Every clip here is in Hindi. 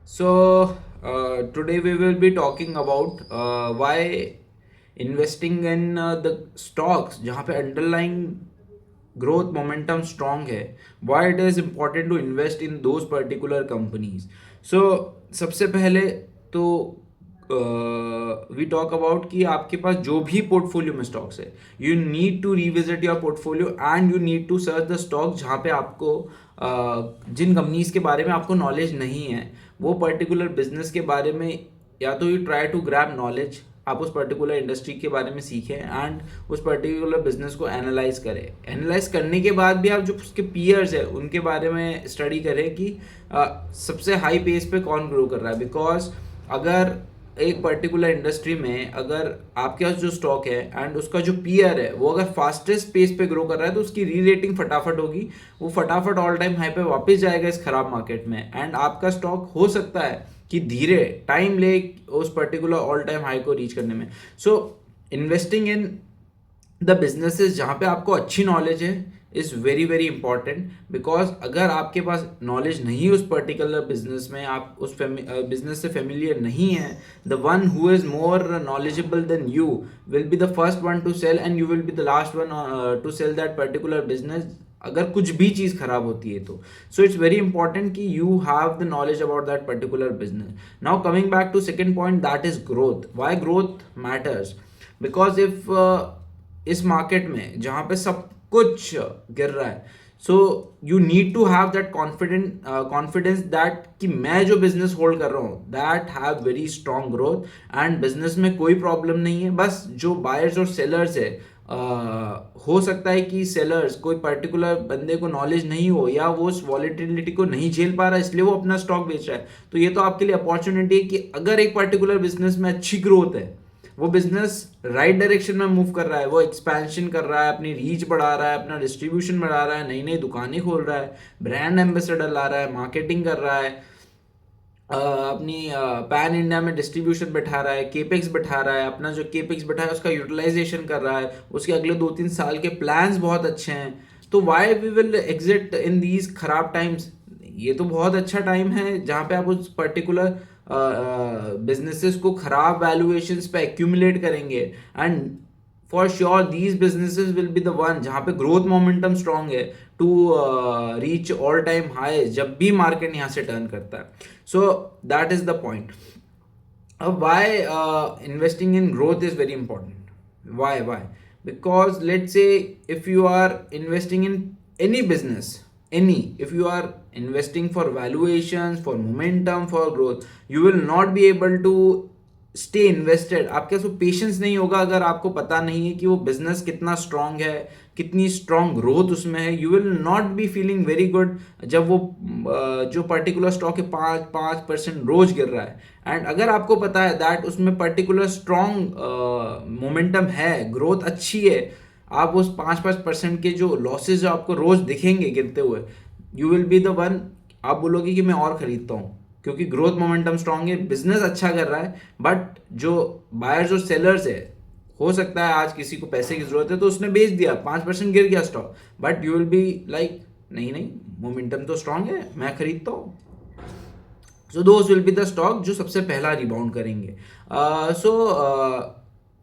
Today we will be talking about why investing in the stocks जहाँ पे underlying growth momentum strong है, why it is important to invest in those particular companies. So सबसे पहले तो वी टॉक अबाउट कि आपके पास जो भी पोर्टफोलियो में स्टॉक्स है, you need to revisit your portfolio and you need to search the stock जहाँ पे आपको जिन कंपनीज के बारे में आपको नॉलेज नहीं है, वो पर्टिकुलर बिजनेस के बारे में या तो you try to grab knowledge, आप उस पर्टिकुलर इंडस्ट्री के बारे में सीखें एंड उस पर्टिकुलर बिजनेस को एनालाइज करें। एनालाइज करने के बाद भी आप जो उसके पीयर्स है उनके बारे में स्टडी करें कि सबसे हाई पेस पे कौन ग्रो कर रहा है। बिकॉज अगर एक पर्टिकुलर इंडस्ट्री में अगर आपके पास जो स्टॉक है एंड उसका जो पीयर है वो अगर फास्टेस्ट पेस पे ग्रो कर रहा है तो उसकी री रेटिंग फटाफट होगी, वो फटाफट ऑल टाइम हाई पे वापस जाएगा इस खराब मार्केट में, एंड आपका स्टॉक हो सकता है कि धीरे टाइम ले उस पर्टिकुलर ऑल टाइम हाई को रीच करने में। सो इन्वेस्टिंग इन द बिजनेसेस जहाँ पे आपको अच्छी नॉलेज है is very very important. Because अगर आपके पास नॉलेज नहीं उस पर्टिकुलर बिजनेस में, आप उस बिजनेस से फेमिलियर नहीं है, the one who is more knowledgeable than you will be the first one to sell and you will be the last one to sell that particular business अगर कुछ भी चीज़ खराब होती है तो। सो इट्स वेरी इंपॉर्टेंट कि you have the knowledge about that particular business. Now coming back to second point, that is growth. Why growth matters? Because if इस मार्केट में जहाँ पे सब कुछ गिर रहा है, so you need to have that confidence that कि मैं जो बिजनेस होल्ड कर रहा हूँ that have very strong growth and business में कोई प्रॉब्लम नहीं है। बस जो बायर्स और सेलर्स है, हो सकता है कि सेलर्स कोई पर्टिकुलर बंदे को नॉलेज नहीं हो या वो उस वॉलेटिलिटी को नहीं झेल पा रहा है इसलिए वो अपना स्टॉक बेच रहा है। तो ये तो आपके लिए अपॉर्चुनिटी है कि अगर एक पर्टिकुलर बिजनेस में अच्छी ग्रोथ है, वो बिजनेस राइट डायरेक्शन में मूव कर रहा है, वो एक्सपेंशन कर रहा है, अपनी रीच बढ़ा रहा है, अपना डिस्ट्रीब्यूशन बढ़ा रहा है, नई नई दुकानें खोल रहा है, ब्रांड एम्बेसडर ला रहा है, मार्केटिंग कर रहा है, अपनी पैन इंडिया में डिस्ट्रीब्यूशन बैठा रहा है, केपेक्स बैठा रहा है, अपना जो केपेक्स बैठा है उसका यूटिलाइजेशन कर रहा है, उसके अगले 2-3 साल के प्लान्स बहुत अच्छे हैं, तो why we will exit in these खराब टाइम्स? ये तो बहुत अच्छा टाइम है जहाँ पे आप उस पर्टिकुलर बिजनेसेस को खराब वैल्यूएशंस पे एक्यूमुलेट करेंगे and for sure these businesses will be the one जहाँ पे ग्रोथ मोमेंटम स्ट्रांग है to reach all time high जब भी मार्केट यहाँ से टर्न करता है। So that is the point. अब why investing in growth is very important? Why? Because let's say if you are investing in any business, if you are investing for valuations, for momentum, for growth, you will not be able to stay invested। आपके पास वो पेशेंस नहीं होगा अगर आपको पता नहीं है कि वो बिजनेस कितना स्ट्रांग है, कितनी स्ट्रांग ग्रोथ उसमें है। You will not be feeling very good जब वो जो पर्टिकुलर स्टॉक है 5% रोज गिर रहा है, एंड अगर आपको पता है दैट उसमें पर्टिकुलर स्ट्रांग मोमेंटम है, ग्रोथ अच्छी है, आप उस 5% के जो लॉसेज जो आपको रोज दिखेंगे गिरते हुए, you will be the one, आप बोलोगे कि मैं और खरीदता हूँ क्योंकि ग्रोथ मोमेंटम स्ट्रांग है, बिजनेस अच्छा कर रहा है। बट जो बायर्स और सेलर्स है, हो सकता है आज किसी को पैसे की जरूरत है तो उसने बेच दिया, 5% गिर गया stock, but you will be like नहीं नहीं, मोमेंटम तो स्ट्रांग है, मैं खरीदता हूँ। So those will be the stock जो सबसे पहला रिबाउंड करेंगे।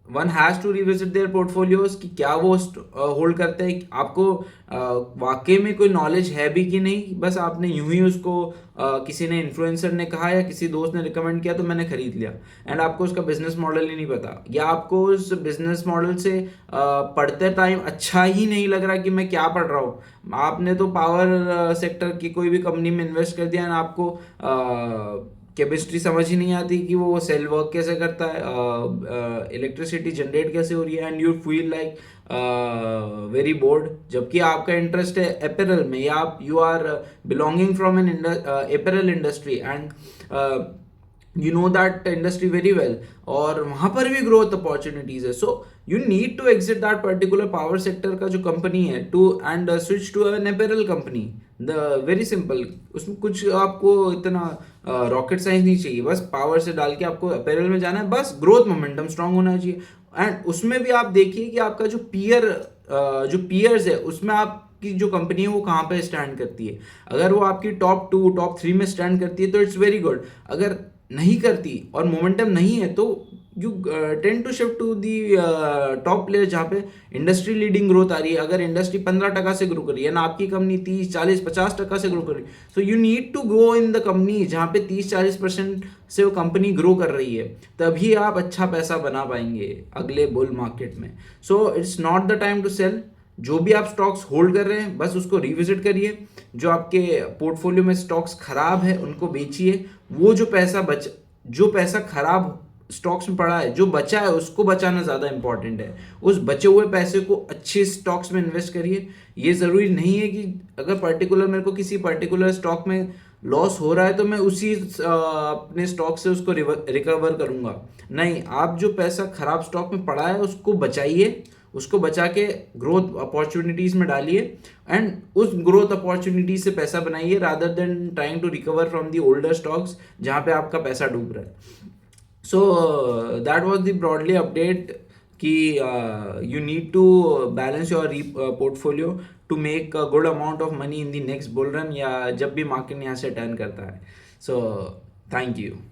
One has to revisit their portfolios कि क्या वो होल्ड करते हैं, आपको वाकई में कोई नॉलेज है भी कि नहीं, बस आपने यूं ही उसको किसी ने इन्फ्लुएंसर ने कहा या किसी दोस्त ने रिकमेंड किया तो मैंने खरीद लिया, एंड आपको उसका बिजनेस मॉडल ही नहीं पता, या आपको उस बिजनेस मॉडल से पढ़ते टाइम अच्छा ही नहीं लग रहा कि मैं क्या पढ़ रहा हूँ। आपने तो पावर सेक्टर की कोई भी कंपनी में इन्वेस्ट कर दिया एंड आपको केमिस्ट्री समझ ही नहीं आती कि वो सेल वर्क कैसे करता है, इलेक्ट्रिसिटी जनरेट कैसे हो रही है, and you feel like very bored, जबकि आपका इंटरेस्ट है एपेरल में, या आप you are belonging from an apparel industry and you know that industry very well, और वहाँ पर भी ग्रोथ अपॉर्चुनिटीज है। So you need to exit that particular power sector का जो कंपनी है to and switch to an apparel company. The very simple, उसमें कुछ आपको इतना रॉकेट साइंस नहीं चाहिए, बस पावर से डाल के आपको अपेरल में जाना है, बस ग्रोथ मोमेंटम स्ट्रांग होना चाहिए। एंड उसमें भी आप देखिए कि आपका जो पीयर्स है उसमें आप आपकी जो कंपनी है वो कहाँ पे स्टैंड करती है। अगर वो आपकी टॉप 2 टॉप 3 में स्टैंड करती है तो इट्स वेरी गुड। अगर नहीं करती और मोमेंटम नहीं है तो you tend to shift to the top player जहाँ पे इंडस्ट्री लीडिंग ग्रोथ आ रही है। अगर इंडस्ट्री 15% से ग्रो कर रही है ना, आपकी कंपनी 30 40 50% से ग्रो कर रही है, so you need to go in the company जहाँ पे 30 40% से वो कंपनी ग्रो कर रही है, तभी आप अच्छा पैसा बना पाएंगे अगले बुल मार्केट में। So it's not the time to sell. जो भी आप स्टॉक्स होल्ड कर रहे हैं बस उसको रिविजिट करिए। जो आपके पोर्टफोलियो में स्टॉक्स खराब है उनको बेचिए। वो जो पैसा खराब स्टॉक्स में पड़ा है, जो बचा है उसको बचाना ज़्यादा इंपॉर्टेंट है। उस बचे हुए पैसे को अच्छे स्टॉक्स में इन्वेस्ट करिए। ये ज़रूरी नहीं है कि अगर पर्टिकुलर मेरे को किसी पर्टिकुलर स्टॉक में लॉस हो रहा है तो मैं उसी अपने स्टॉक से उसको रिकवर करूंगा। नहीं, आप जो पैसा खराब स्टॉक में पड़ा है उसको बचाइए, उसको बचा के ग्रोथ अपॉर्चुनिटीज में डालिए एंड उस ग्रोथ अपॉर्चुनिटी से पैसा बनाइए, rather than trying to recover from the older stocks जहाँ पे आपका पैसा डूब रहा है। So that was the broadly update कि you need to balance your portfolio to make a good amount of money in the next bull run या जब भी मार्केट यहाँ से टर्न करता है। So thank you.